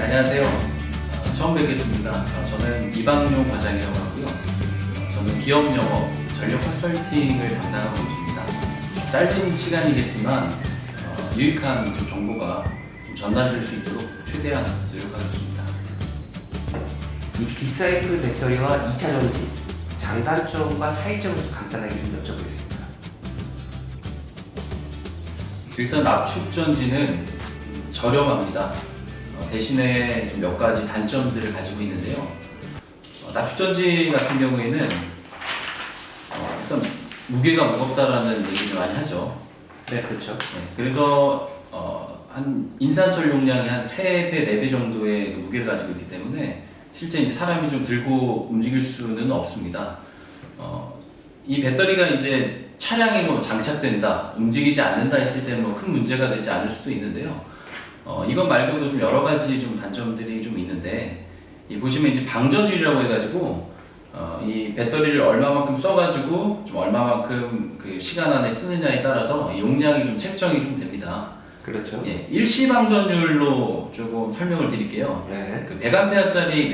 안녕하세요. 처음 뵙겠습니다. 저는 이방용 과장이라고 하고요. 저는 기업 영업, 전력 컨설팅을 담당하고 있습니다. 짧은 시간이겠지만 유익한 정보가 전달될 수 있도록 최대한 노력하겠습니다. 이 빅사이클 배터리와 2차 전지 장단점과 차이점을 간단하게 좀 여쭤보겠습니다. 일단 압축전지는 저렴합니다. 대신에 좀 몇 가지 단점들을 가지고 있는데요. 압축전지 같은 경우에는 일단 무게가 무겁다라는 얘기를 많이 하죠. 네, 그렇죠. 네, 그래서 한 인산철 용량이 한 3배, 4배 정도의 그 무게를 가지고 있기 때문에 실제 이제 사람이 좀 들고 움직일 수는 없습니다. 이 배터리가 이제 차량에 뭐 장착된다, 움직이지 않는다 했을 때는 뭐 큰 문제가 되지 않을 수도 있는데요. 이것 말고도 좀 여러 가지 좀 단점들이 좀 있는데, 이 보시면 이제 방전율이라고 해가지고 이 배터리를 얼마만큼 써가지고 좀 얼마만큼 그 시간 안에 쓰느냐에 따라서 용량이 좀 책정이 좀 됩니다. 그렇죠. 예, 일시방전율로 조금 설명을 드릴게요. 네. 그 100Ah짜리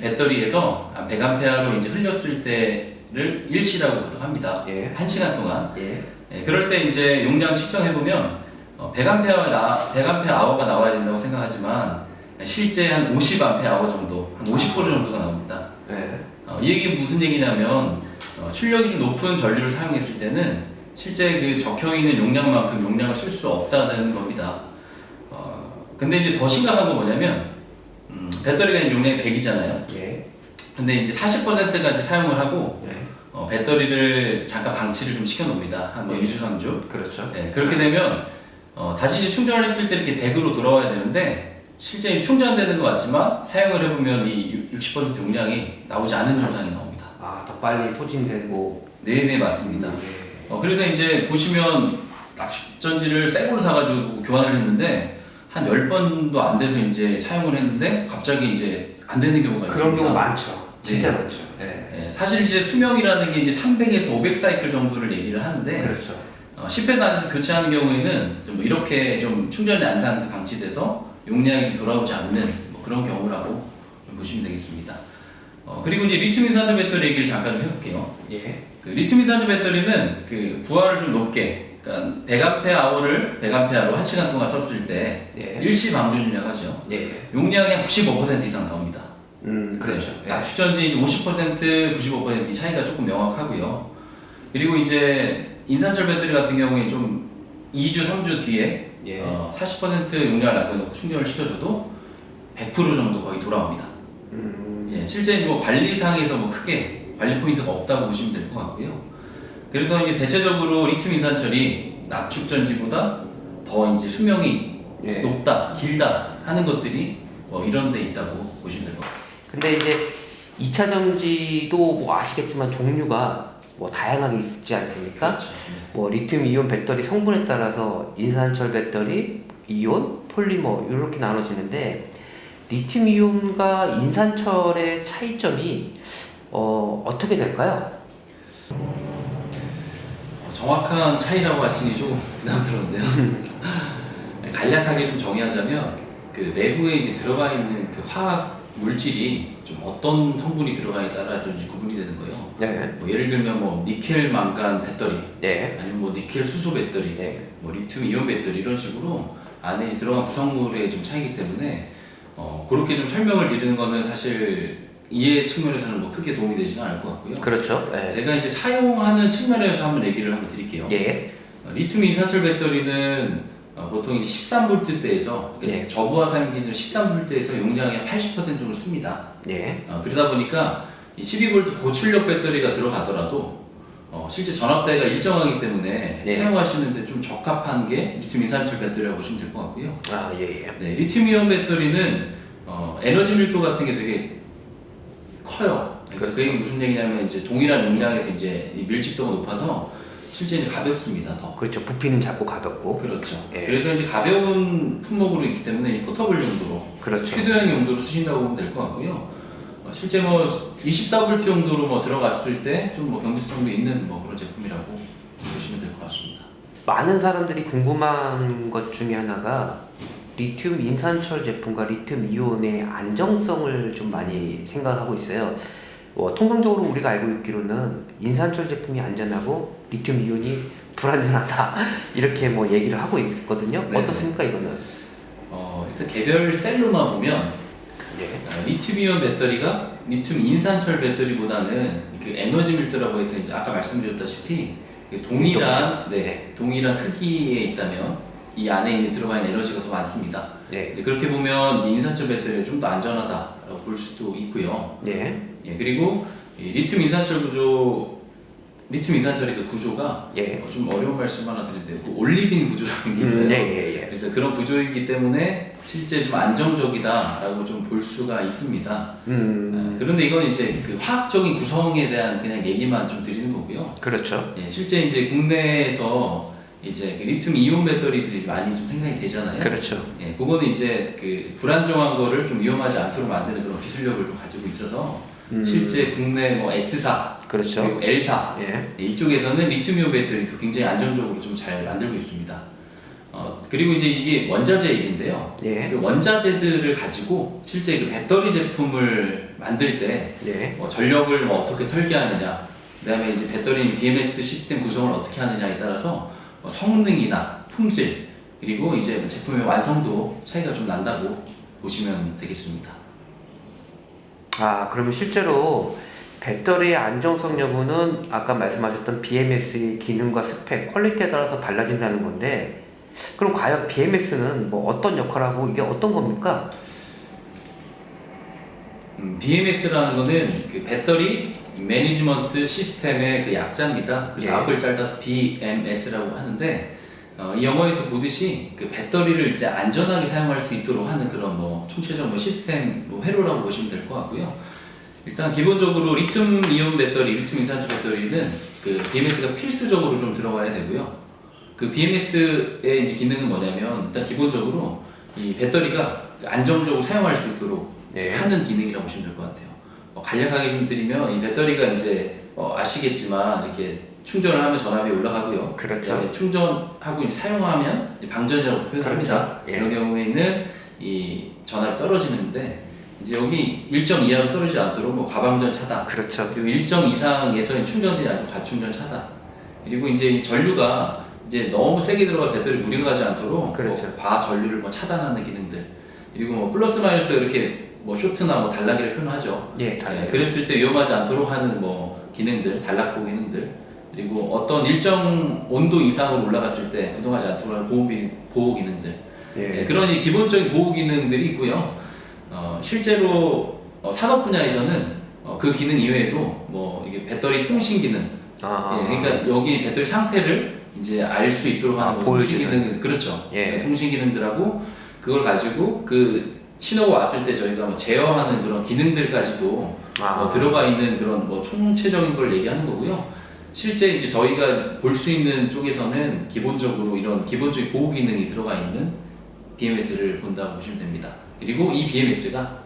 배터리에서 100A로 이제 흘렸을 때를 일시라고 보통 합니다. 예. 1시간 동안. 예. 예, 그럴 때 이제 용량 측정해 보면 100Ah가 나와야 된다고 생각하지만 실제 한 50Ah 정도, 한 50% 정도가 나옵니다. 네. 이 얘기는 무슨 얘기냐면 출력이 좀 높은 전류를 사용했을 때는 실제 그 적혀있는 용량만큼 용량을 쓸 수 없다는 겁니다. 근데 이제 더 심각한 건 뭐냐면 배터리가 이제 용량이 100이잖아요. 예. 근데 이제 40%까지 사용을 하고 네. 배터리를 잠깐 방치를 좀 시켜 놓습니다. 한 2주, 3주. 그렇죠. 네, 그렇게 되면 다시 이제 충전을 했을 때 이렇게 100으로 돌아와야 되는데 실제 충전되는 것 같지만 사용을 해보면 이 60% 용량이 나오지 않은 현상이 나옵니다. 아, 더 빨리 소진되고. 네네, 맞습니다. 네. 그래서 이제 보시면 압축전지를 새 걸로 사가지고 교환을 했는데 한 10번도 안 돼서 이제 사용을 했는데 갑자기 이제 안 되는 경우가 있습니다. 그런 경우 많죠. 진짜 네. 많죠. 네. 네, 사실 이제 수명이라는 게 이제 300에서 500 사이클 정도를 얘기를 하는데 그렇죠. 10회 안에서 교체하는 경우에는 좀 이렇게 좀 충전이 안 상태 방치돼서 용량이 좀 돌아오지 않는 뭐 그런 경우라고 보시면 되겠습니다. 그리고 이제 리튬 이산화 배터리 얘기를 잠깐 좀 해볼게요. 예. 그 리튬 이산화 배터리는 그 부하를 좀 높게, 그러니까 100Ah를 100Ah로 1시간 동안 썼을 때 예. 일시 방전이라고 하죠. 예. 용량이 한 95% 이상 나옵니다. 그렇죠. 네. 압축전지 50%, 95% 차이가 조금 명확하고요. 그리고 이제 인산철 배터리 같은 경우에 좀 2주, 3주 뒤에 예. 40% 용량을 남겨놓고 충전을 시켜줘도 100% 정도 거의 돌아옵니다. 예, 실제 뭐 관리상에서 뭐 크게 관리 포인트가 없다고 보시면 될 것 같고요. 그래서 이제 대체적으로 리튬 인산철이 압축전지보다 더 이제 수명이 예. 높다, 길다 하는 것들이 뭐 이런 데 있다고 보시면 될 것 같아요. 근데 이제 2차 전지도 뭐 아시겠지만 종류가 뭐 다양하게 있지 않습니까? 그렇죠. 뭐 리튬 이온 배터리 성분에 따라서 인산철 배터리, 이온, 폴리머 이렇게 나눠지는데 리튬 이온과 인산철의 차이점이 어떻게 될까요? 정확한 차이라고 하시니 조금 부담스러운데요. 간략하게 좀 정의하자면 그 내부에 이제 들어가 있는 그 화학 물질이 좀 어떤 성분이 들어가에 따라서 이제 구분이 되는 거예요. 네. 뭐 예를 들면 뭐 니켈 망간 배터리, 네. 아니면 뭐 니켈 수소 배터리, 네. 뭐 리튬 이온 배터리 이런 식으로 안에 들어간 구성물의 좀 차이기 때문에 그렇게 좀 설명을 드리는 거는 사실 이해 측면에서는 뭐 크게 도움이 되지는 않을 것 같고요. 그렇죠. 네. 제가 이제 사용하는 측면에서 한번 얘기를 한번 드릴게요. 예. 리튬 인산철 배터리는 보통 이제 13V대에서 예. 저부하 사용 기준 13V대에서 용량의 80% 정도를 씁니다. 예. 그러다 보니까 이 12V 고출력 배터리가 들어가더라도 실제 전압대가 일정하기 때문에 예. 사용하시는데 좀 적합한 게 리튬 인산철 배터리라고 보시면 될 것 같고요. 아, 예. 네, 리튬 이온 배터리는 에너지 밀도 같은 게 되게 커요. 그러니까 그렇죠. 그게 무슨 얘기냐면 이제 동일한 용량에서 이제 이 밀집도가 높아서 실제 이제 가볍습니다. 더. 그렇죠. 부피는 작고 가볍고. 그렇죠. 예. 그래서 이제 가벼운 품목으로 있기 때문에 이 포터블 용도로, 그렇죠. 휴대용 용도로 쓰신다고 보면 될 것 같고요. 실제 뭐 24V 용도로 뭐 들어갔을 때 좀 뭐 경제성도 있는 뭐 그런 제품이라고 보시면 될 것 같습니다. 많은 사람들이 궁금한 것 중에 하나가 리튬 인산철 제품과 리튬 이온의 안정성을 좀 많이 생각하고 있어요. 통상적으로 우리가 알고 있기로는 인산철 제품이 안전하고 리튬 이온이 불안전하다 이렇게 뭐 얘기를 하고 있거든요. 네네. 어떻습니까 이거는? 일단 개별 셀로만 보면 네. 리튬이온 배터리가 리튬 인산철 배터리보다는 그 에너지 밀도라고 해서 이제 아까 말씀드렸다시피 동일한 크기에 있다면 이 안에 있는 들어가 있는 에너지가 더 많습니다. 네. 이제 그렇게 보면 이제 인산철 배터리가 좀 더 안전하다라고 볼 수도 있고요. 네. 그리고 이 리튬 인산철의 그 구조가 좀 어려운 말씀 하나 드린데요. 그 올리빈 구조라는 게 있어요. 그래서 그런 구조이기 때문에 실제 좀 안정적이다라고 좀 볼 수가 있습니다. 그런데 이건 이제 그 화학적인 구성에 대한 그냥 얘기만 좀 드리는 거고요. 그렇죠. 실제 이제 국내에서 이제 그 리튬 이온 배터리들이 많이 좀 생산이 되잖아요. 그렇죠. 그거는 이제 그 불안정한 거를 좀 위험하지 않도록 만드는 그런 기술력을 좀 가지고 있어서 실제 국내 뭐 S사 그렇죠. 그리고 L사 이쪽에서는 리튬이온 배터리도 굉장히 안정적으로 좀 잘 만들고 있습니다. 그리고 이제 이게 원자재 얘기인데요. 그 원자재들을 가지고 실제 그 배터리 제품을 만들 때 전력을 어떻게 설계하느냐, 그다음에 이제 배터리 BMS 시스템 구성을 어떻게 하느냐에 따라서 성능이나 품질 그리고 이제 제품의 완성도 차이가 좀 난다고 보시면 되겠습니다. 그러면 실제로 배터리의 안정성 여부는 아까 말씀하셨던 BMS의 기능과 스펙, 퀄리티에 따라서 달라진다는 건데, 그럼 과연 BMS는 뭐 어떤 역할을 하고 이게 어떤 겁니까? BMS라는 거는 그 배터리 매니지먼트 시스템의 그 약자입니다. 그래서 앞을 짧아서 BMS라고 하는데, 이 영어에서 보듯이 그 배터리를 이제 안전하게 사용할 수 있도록 하는 그런 뭐 총체적 뭐 시스템 회로라고 보시면 될 것 같고요. 일단 기본적으로 리튬 이온 배터리, 리튬 인산철 배터리는 그 BMS가 필수적으로 좀 들어가야 되고요. 그 BMS의 이제 기능은 뭐냐면 일단 기본적으로 이 배터리가 안정적으로 사용할 수 있도록 하는 기능이라고 보시면 될 것 같아요. 간략하게 좀 드리면 이 배터리가 이제 아시겠지만 이렇게 충전을 하면 전압이 올라가고요. 그렇죠. 충전하고 이제 사용하면 이제 방전이라고 표현합니다. 이런 경우에는 이 전압이 떨어지는데 이제 여기 일정 이하로 떨어지지 않도록 뭐 과방전 차단. 그렇죠. 그리고 일정 이상에서 충전되지 않도록 과충전 차단. 그리고 이제 이 전류가 이제 너무 세게 들어가 배터리 무리가 가지 않도록 뭐 과전류를 뭐 차단하는 기능들. 그리고 뭐 플러스 마이너스 이렇게 뭐 쇼트나 뭐 단락이를 표현하죠. 그랬을 때 위험하지 않도록 하는 뭐 기능들, 단락보 기능들. 그리고 어떤 일정 온도 이상으로 올라갔을 때 구동하지 않도록 하는 보호 기능들. 그런 이 기본적인 보호 기능들이 있고요. 실제로 산업 분야에서는 그 기능 이외에도 뭐 이게 배터리 통신 기능. 그러니까 여기 배터리 상태를 이제 알 수 있도록 하는 통신 기능, 그렇죠. 통신 기능들하고 그걸 가지고 그 신호가 왔을 때 저희가 뭐 제어하는 그런 기능들까지도 들어가 있는 그런 뭐 총체적인 걸 얘기하는 거고요. 실제 이제 저희가 볼 수 있는 쪽에서는 기본적으로 이런 기본적인 보호 기능이 들어가 있는 BMS를 본다고 보시면 됩니다. 그리고 이 BMS가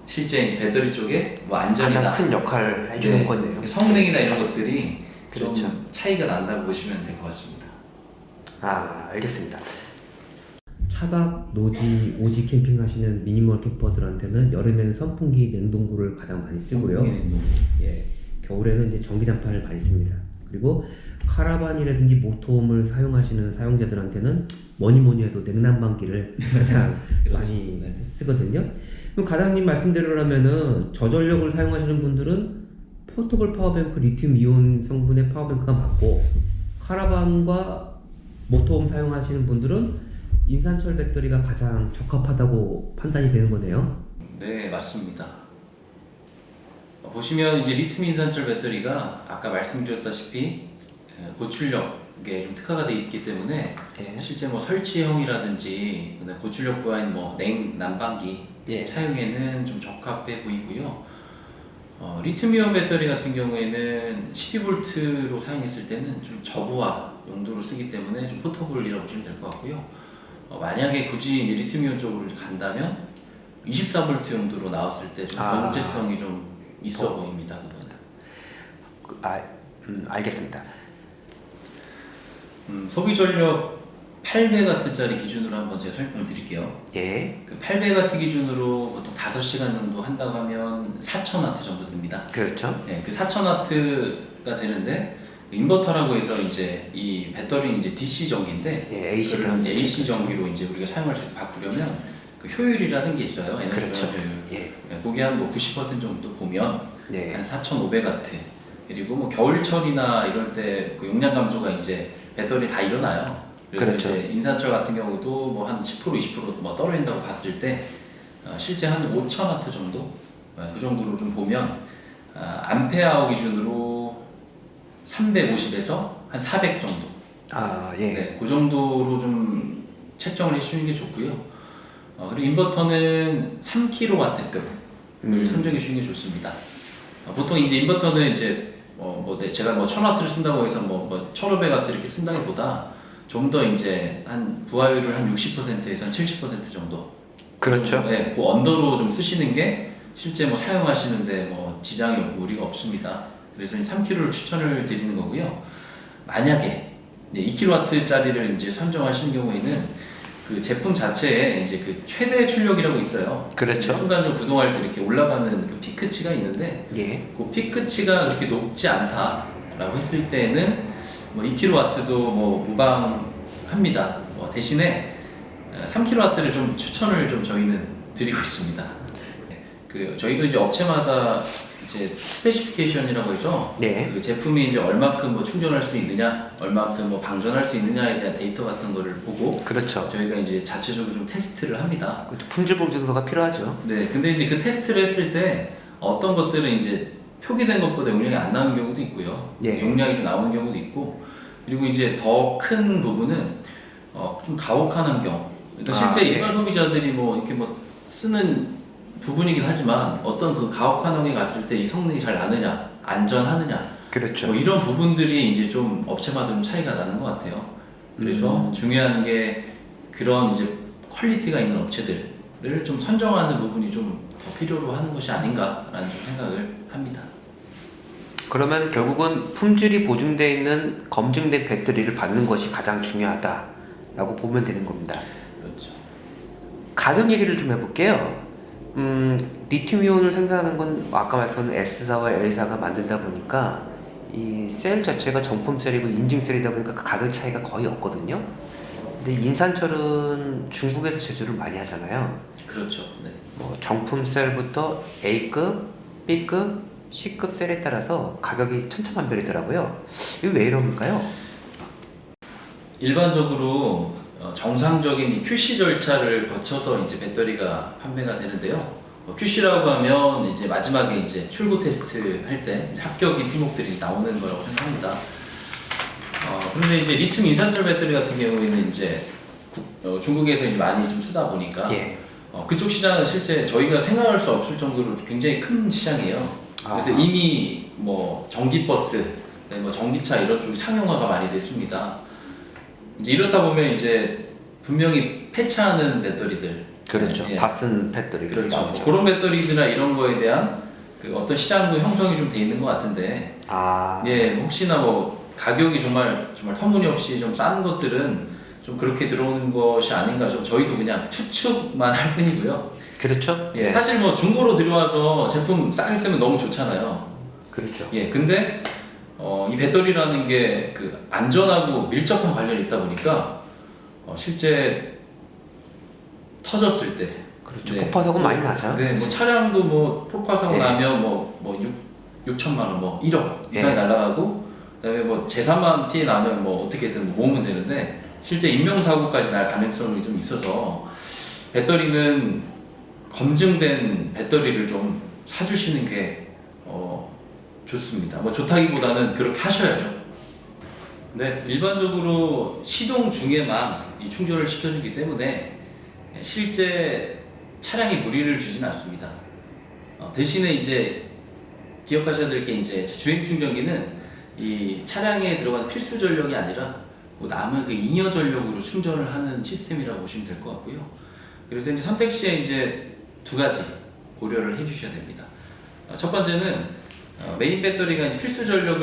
실제 이제 배터리 쪽에 뭐 안전이나 가장 큰 역할을 해주는 거네요. 성능이나 이런 것들이 좀 차이가 난다고 보시면 될 것 같습니다. 알겠습니다. 차박, 노지, 오지 캠핑 하시는 미니멀 캠퍼들한테는 여름에는 선풍기, 냉동고를 가장 많이 쓰고요. 겨울에는 이제 전기장판을 많이 씁니다. 그리고 카라반이라든지 모터홈을 사용하시는 사용자들한테는 뭐니 해도 냉난방기를 가장 많이 쓰거든요. 그럼 과장님 말씀대로라면은 저전력을 사용하시는 분들은 포터블 파워뱅크 리튬 이온 성분의 파워뱅크가 맞고, 카라반과 모터홈 사용하시는 분들은 인산철 배터리가 가장 적합하다고 판단이 되는 거네요. 네, 맞습니다. 보시면 이제 리튬 인산철 배터리가 아까 말씀드렸다시피 고출력에 좀 특화가 되어 있기 때문에 실제 뭐 설치형이라든지 고출력 부하인 뭐 난방기 사용에는 좀 적합해 보이고요. 리튬이온 배터리 같은 경우에는 12V로 사용했을 때는 좀 저부하 용도로 쓰기 때문에 좀 포터블이라고 보시면 될 것 같고요. 만약에 굳이 이제 리튬이온 쪽으로 간다면 24V 용도로 나왔을 때 좀 경제성이 좀 있어 보입니다. 그거는. 알겠습니다. 소비 전력 800W짜리 기준으로 한번 제가 설명을 드릴게요. 예. 그 800W 기준으로 보통 5시간 정도 한다고 하면 4000W 정도 듭니다. 그렇죠. 네, 그 4000W가 되는데 인버터라고 해서 이제 이 배터리 이제 DC 전기인데 예, AC로 그걸 하면 이제 AC 되죠. 전기로 이제 우리가 사용할 수 있게 바꾸려면 그 효율이라는 게 있어요. 에너지 그렇죠. 효율. 예. 네, 그게 한 뭐 90% 정도 보면 네. 한 4,500W. 그리고 뭐 겨울철이나 이럴 때 그 용량 감소가 이제 배터리 다 일어나요. 그래서 그렇죠. 이제 인산철 같은 경우도 뭐 한 10% 20%뭐 떨어진다고 봤을 때 실제 한 5,000W 정도 그 정도로 좀 보면 암페어호 기준으로 350에서 한 400 정도. 아, 예. 네, 그 정도로 좀 책정을 해주시는 게 좋고요. 그리고 인버터는 3kW급을 선정해 주시는 게 좋습니다. 보통 이제 인버터는 이제 제가 뭐 1000W를 쓴다고 해서 뭐 1500W 이렇게 쓴다기보다 좀 더 이제 한 부하율을 한 60%에서 70% 정도. 그렇죠. 네, 그 언더로 좀 쓰시는 게 실제 뭐 사용하시는데 뭐 지장이 없고 무리가 없습니다. 그래서 3kW를 추천을 드리는 거고요. 만약에 2kW짜리를 이제 선정하시는 경우에는 그 제품 자체에 이제 그 최대 출력이라고 있어요. 그렇죠. 순간적으로 구동할 때 이렇게 올라가는 그 피크치가 있는데 예. 그 피크치가 그렇게 높지 않다라고 했을 때는 뭐 2kW도 뭐 무방합니다. 대신에 3kW를 좀 추천을 좀 저희는 드리고 있습니다. 그 저희도 이제 업체마다 이제 스페시피케이션이라고 해서 네. 그 제품이 이제 얼마큼 뭐 충전할 수 있느냐, 얼마큼 뭐 방전할 수 있느냐에 대한 데이터 같은 거를 보고 그렇죠. 저희가 이제 자체적으로 좀 테스트를 합니다. 그것도 품질 검증서가 필요하죠. 네, 근데 이제 그 테스트를 했을 때 어떤 것들은 이제 표기된 것보다 용량이 안 나오는 경우도 있고요. 예. 용량이 좀 나오는 경우도 있고, 그리고 이제 더 큰 부분은 좀 가혹한 환경. 그러니까 실제 예. 일반 소비자들이 뭐 이렇게 뭐 쓰는 부분이긴 하지만 어떤 그 가혹한 환경에 갔을 때 이 성능이 잘 나느냐, 안전하느냐, 그렇죠. 뭐 이런 부분들이 이제 좀 업체마다 좀 차이가 나는 것 같아요. 그래서 중요한 게 그런 이제 퀄리티가 있는 업체들을 좀 선정하는 부분이 좀 더 필요로 하는 것이 아닌가라는 좀 생각을 합니다. 그러면 결국은 품질이 보증되어 있는 검증된 배터리를 받는 것이 가장 중요하다라고 보면 되는 겁니다. 그렇죠. 가격 얘기를 좀 해볼게요. 리튬이온을 생산하는 건 아까 말씀하신 S사와 L사가 만들다 보니까 이 셀 자체가 정품 셀이고 인증 셀이다 보니까 그 가격 차이가 거의 없거든요. 근데 인산철은 중국에서 제조를 많이 하잖아요. 그렇죠. 네. 뭐 정품 셀부터 A급, B급, C급 셀에 따라서 가격이 천차만별이더라고요. 이게 왜 이럴까요? 일반적으로 정상적인 이 QC 절차를 거쳐서 이제 배터리가 판매가 되는데요. QC라고 하면 이제 마지막에 이제 출고 테스트 할 때 합격인 품목들이 나오는 거라고 생각합니다. 그런데 이제 리튬 인산철 배터리 같은 경우에는 이제 중국에서 이제 많이 좀 쓰다 보니까 예. 그쪽 시장은 실제 저희가 생각할 수 없을 정도로 굉장히 큰 시장이에요. 그래서 이미 뭐 전기버스, 뭐 전기차 이런 쪽이 상용화가 많이 됐습니다. 이제 이렇다 보면 이제 분명히 폐차하는 배터리들, 그렇죠. 예. 다 쓴 배터리. 그렇죠. 나오죠. 그런 배터리들이나 이런 거에 대한 그 어떤 시장도 형성이 좀 돼 있는 것 같은데, 예, 혹시나 뭐 가격이 정말 터무니없이 좀 싼 것들은 좀 그렇게 들어오는 것이 아닌가 좀 저희도 그냥 추측만 할 뿐이고요. 그렇죠. 예, 사실 뭐 중고로 들여와서 제품 싸게 쓰면 너무 좋잖아요. 그렇죠. 예, 근데 이 배터리라는 게 그 안전하고 밀접한 관련이 있다 보니까 실제 터졌을 때, 그렇죠. 네. 폭파사고 많이 나죠. 네, 뭐 차량도 뭐 폭파사고 예. 나면 뭐 6천만 원, 뭐 1억 이상이 예. 날아가고, 그다음에 뭐 재산만 피해 나면 뭐 어떻게든 모으면 되는데 실제 인명사고까지 날 가능성이 좀 있어서 배터리는 검증된 배터리를 좀 사주시는 게 좋습니다. 뭐 좋다기보다는 그렇게 하셔야죠. 네, 일반적으로 시동 중에만 이 충전을 시켜주기 때문에 실제 차량이 무리를 주진 않습니다. 대신에 이제 기억하셔야 될 게 이제 주행 충전기는 이 차량에 들어간 필수 전력이 아니라 뭐 남은 그 잉여 전력으로 충전을 하는 시스템이라고 보시면 될 것 같고요. 그래서 이제 선택 시에 이제 두 가지 고려를 해주셔야 됩니다. 첫 번째는 메인 배터리가 이제 필수 전력을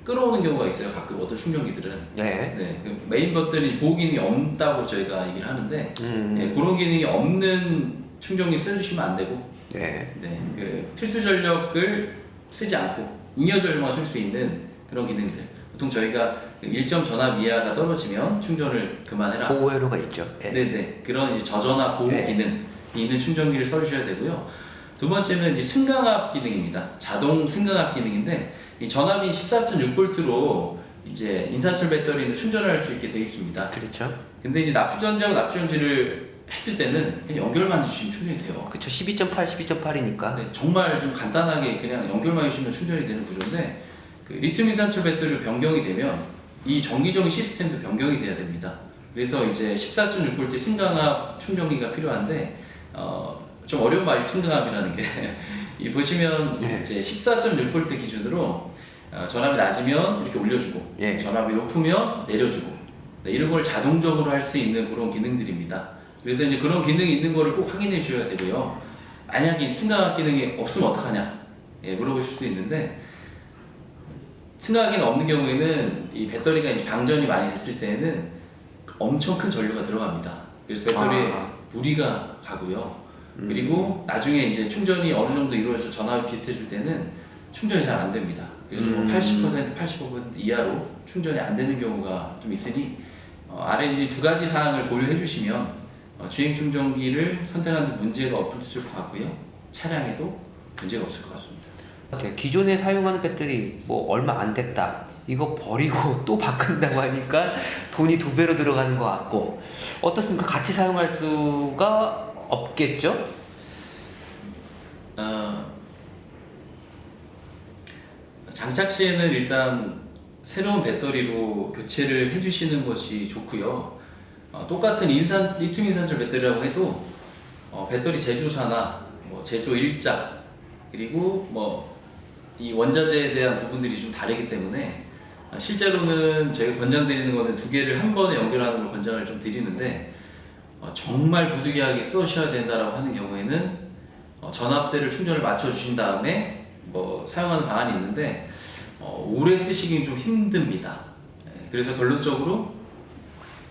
끌어오는 경우가 있어요. 가끔 어떤 충전기들은. 네. 네, 그 메인 배터리 보호 기능이 없다고 저희가 얘기를 하는데 예, 그런 기능이 없는 충전기 써주시면 안 되고 네. 네, 그 필수 전력을 쓰지 않고 잉여 전력만 쓸 수 있는 그런 기능들. 보통 저희가 일정 전압 이하가 떨어지면 충전을 그만해라. 보호 회로가 있죠. 네. 네네, 그런 이제 저전압 보호 네. 기능이 있는 충전기를 써주셔야 되고요. 두 번째는 이제 승강압 기능입니다. 자동 승강압 기능인데 이 전압이 14.6V로 이제 인산철 배터리는 충전을 할 수 있게 되어 있습니다. 그렇죠. 근데 이제 납수전지하고 납치전지를 했을 때는 그냥 연결만 해주시면 충전이 돼요. 그렇죠. 12.8, 12.8이니까. 네, 정말 좀 간단하게 그냥 연결만 해주시면 충전이 되는 구조인데 그 리튬 인산철 배터리로 변경이 되면 이 전기적인 시스템도 변경이 돼야 됩니다. 그래서 이제 14.6V 승강압 충전기가 필요한데 좀 어려운 말이 승강압이라는 게 이 보시면 네. 이제 14.6V 기준으로 전압이 낮으면 이렇게 올려주고 예. 전압이 높으면 내려주고 네, 이런 걸 자동적으로 할 수 있는 그런 기능들입니다. 그래서 이제 그런 기능이 있는 거를 꼭 확인해 주셔야 되고요. 만약에 승강압 기능이 없으면 어떡하냐 예, 물어보실 수 있는데 승강압 기능 없는 경우에는 이 배터리가 이제 방전이 많이 됐을 때는 엄청 큰 전류가 들어갑니다. 그래서 배터리에 무리가 가고요. 그리고 나중에 이제 충전이 어느 정도 이루어져서 전압이 비슷해질 때는 충전이 잘 안 됩니다. 그래서 뭐 80%, 85% 이하로 충전이 안 되는 경우가 좀 있으니 아래 이 두 가지 사항을 고려해 주시면 주행 충전기를 선택하는 데 문제가 없을 것 같고요. 차량에도 문제가 없을 것 같습니다. 기존에 사용하는 배터리 뭐 얼마 안 됐다. 이거 버리고 또 바꾼다고 하니까 돈이 2배로 들어가는 것 같고 어떻습니까? 같이 사용할 수가 없겠죠? 장착 시에는 일단 새로운 배터리로 교체를 해주시는 것이 좋고요. 똑같은 리튬 인산철 배터리라고 해도 배터리 제조사나 뭐 제조 일자 그리고 뭐 이 원자재에 대한 부분들이 좀 다르기 때문에 실제로는 저희가 권장드리는 거는 두 개를 한 번에 연결하는 걸 권장을 좀 드리는데 정말 부득이하게 쓰셔야 된다라고 하는 경우에는 전압대를 충전을 맞춰 주신 다음에 뭐 사용하는 방안이 있는데 오래 쓰시긴 좀 힘듭니다. 그래서 결론적으로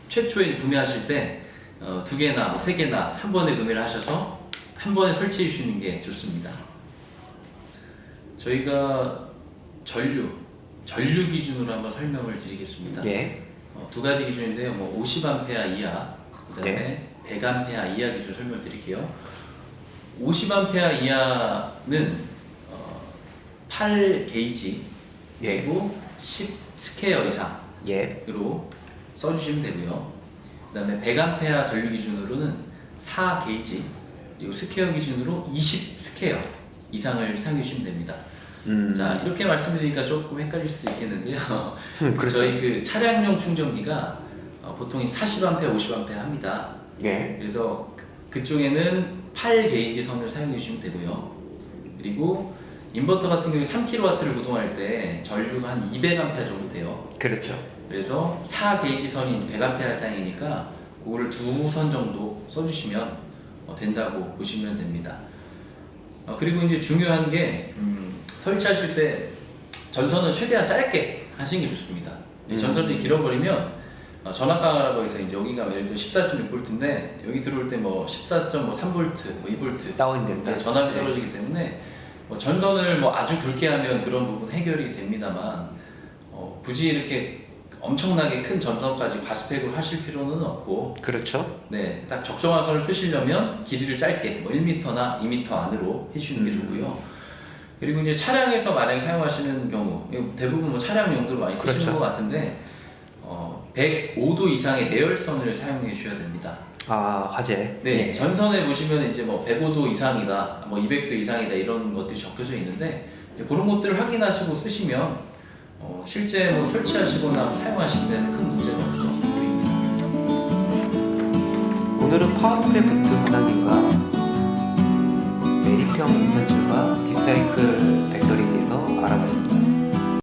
최초에 구매하실 때 두 개나 뭐 세 개나 한 번에 구매를 하셔서 한 번에 설치해 주시는 게 좋습니다. 저희가 전류 기준으로 한번 설명을 드리겠습니다. 예. 두 가지 기준인데요. 뭐 50A 이하, 그다음에 네. 100A 이하 기준 설명 드릴게요. 50A 이하는 8 게이지 예. 그리고 10 스퀘어 이상으로 예. 써주시면 되고요. 그다음에 100A 전류 기준으로는 4 게이지 그리고 스퀘어 기준으로 20 스퀘어 이상을 사용해 주시면 됩니다. 자, 이렇게 말씀드리니까 조금 헷갈릴 수도 있겠는데요. 그렇죠. 저희 그 차량용 충전기가 보통 40A, 50A 합니다. 예. 그래서 그쪽에는 8 게이지 선을 사용해 주시면 되고요. 그리고 인버터 같은 경우에 3kW를 구동할 때 전류가 한 200A 정도 돼요. 그렇죠. 그래서 4 게이지 선이 100A 사양이니까 그거를 2선 정도 써주시면 된다고 보시면 됩니다. 그리고 이제 중요한 게 설치하실 때 전선은 최대한 짧게 하시는 게 좋습니다. 전선이 길어버리면 전압 강화라고 해서 이제 여기가 예를 들어 14.6V인데 여기 들어올 때 뭐 14.3V, 뭐 2V 다운된다. 전압이 네. 떨어지기 때문에 뭐 전선을 뭐 아주 굵게 하면 그런 부분 해결이 됩니다만 굳이 이렇게 엄청나게 큰 전선까지 과스펙으로 하실 필요는 없고 그렇죠. 네, 딱 적정한 선을 쓰시려면 길이를 짧게 뭐 1m나 2m 안으로 해주시는 게 좋고요. 그리고 이제 차량에서 만약에 사용하시는 경우 대부분 뭐 차량 용도로 많이 쓰시는 그렇죠. 것 같은데 105도 이상의 내열선을 사용해 주셔야 됩니다. 아, 화재. 네, 예. 전선에 보시면 이제 뭐 105도 이상이다, 뭐 200도 이상이다 이런 것들이 적혀져 있는데 이제 그런 것들을 확인하시고 쓰시면 실제 뭐 설치하시거나 사용하시는 데는 큰 문제가 없어 보입니다. 오늘은 파워크래프트 부장님과 메리평 인산철과 딥사이클 배터리에 대해서 알아봤습니다.